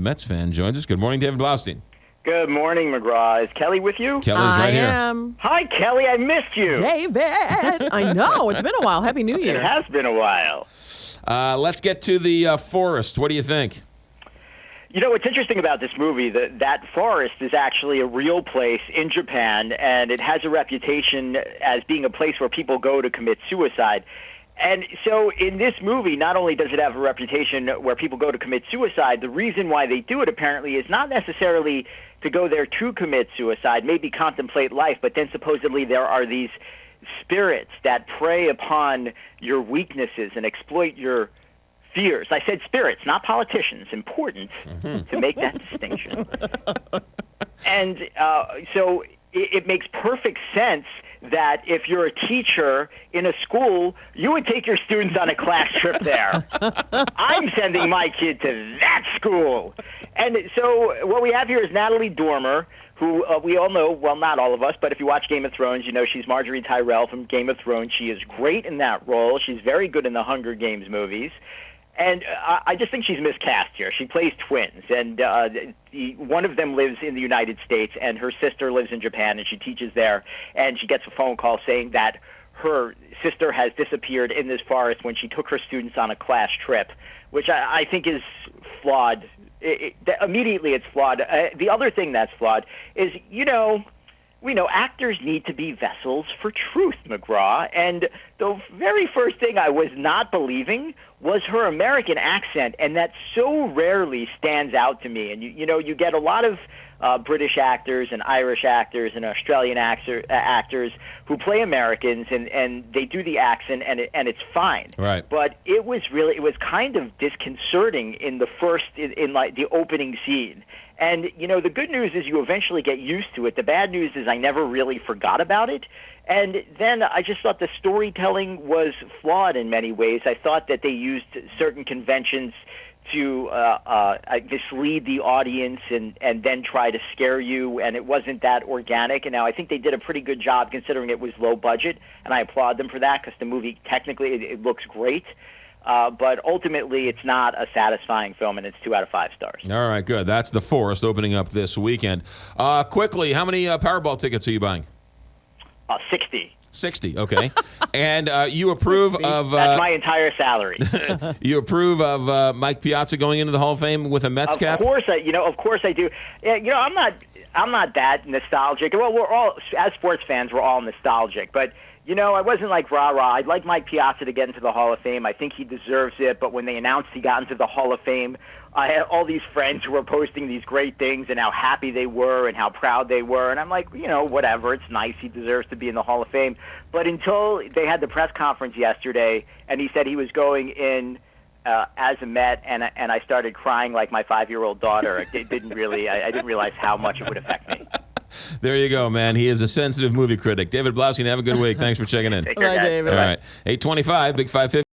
and Mets fan, joins us. Good morning, David Blaustein. Good morning, McGraw. Is Kelly with you? Kelly's right here. I am. Hi, Kelly. I missed you. David. I know. It's been a while. Happy New Year. It has been a while. Let's get to the forest. What do you think? You know, what's interesting about this movie, that forest is actually a real place in Japan, and it has a reputation as being a place where people go to commit suicide. And so in this movie, not only does it have a reputation where people go to commit suicide, the reason why they do it apparently is not necessarily to go there to commit suicide, maybe contemplate life, but then supposedly there are these spirits that prey upon your weaknesses and exploit your fears. I said spirits, not politicians. Important to make that distinction. And so it makes perfect sense that if you're a teacher in a school, you would take your students on a class trip there. I'm sending my kid to that school. And so what we have here is Natalie Dormer, who we all know, well, not all of us, but if you watch Game of Thrones, you know she's Marjorie Tyrell from Game of Thrones. She is great in that role. She's very good in the Hunger Games movies. And I just think she's miscast here. She plays twins, and one of them lives in the United States, and her sister lives in Japan, and she teaches there. And she gets a phone call saying that her sister has disappeared in this forest when she took her students on a class trip, which I think is flawed. Immediately it's flawed. The other thing that's flawed is, we know actors need to be vessels for truth, McGraw. And the very first thing I was not believing was her American accent, and that so rarely stands out to me. And, you get a lot of British actors and Irish actors and Australian actors who play Americans, and they do the accent, and it's fine. Right. But it was kind of disconcerting in the the opening scene. And, the good news is you eventually get used to it. The bad news is I never really forgot about it. And then I just thought the storytelling was flawed in many ways. I thought that they used certain conventions to mislead the audience and then try to scare you, and it wasn't that organic. And now I think they did a pretty good job considering it was low budget, and I applaud them for that because the movie, technically, it looks great. But ultimately, it's not a satisfying film, and it's 2 out of 5 stars. All right, good. That's The Forest opening up this weekend. Quickly, how many Powerball tickets are you buying? 60. 60, okay. And you approve 60. of... That's my entire salary. You approve of Mike Piazza going into the Hall of Fame with a Mets cap? Of course I do. Yeah, I'm not that nostalgic. Well, we're all, as sports fans, we're all nostalgic. But, I wasn't like rah-rah. I'd like Mike Piazza to get into the Hall of Fame. I think he deserves it. But when they announced he got into the Hall of Fame, I had all these friends who were posting these great things and how happy they were and how proud they were. And I'm like, whatever. It's nice. He deserves to be in the Hall of Fame. But until they had the press conference yesterday and he said he was going in as a Met, and I started crying like my 5-year-old daughter. I didn't realize how much it would affect me. There you go, man. He is a sensitive movie critic. David Blaustein, have a good week. Thanks for checking in. Take care, Bye, guys. David. All right. 825, Big 550.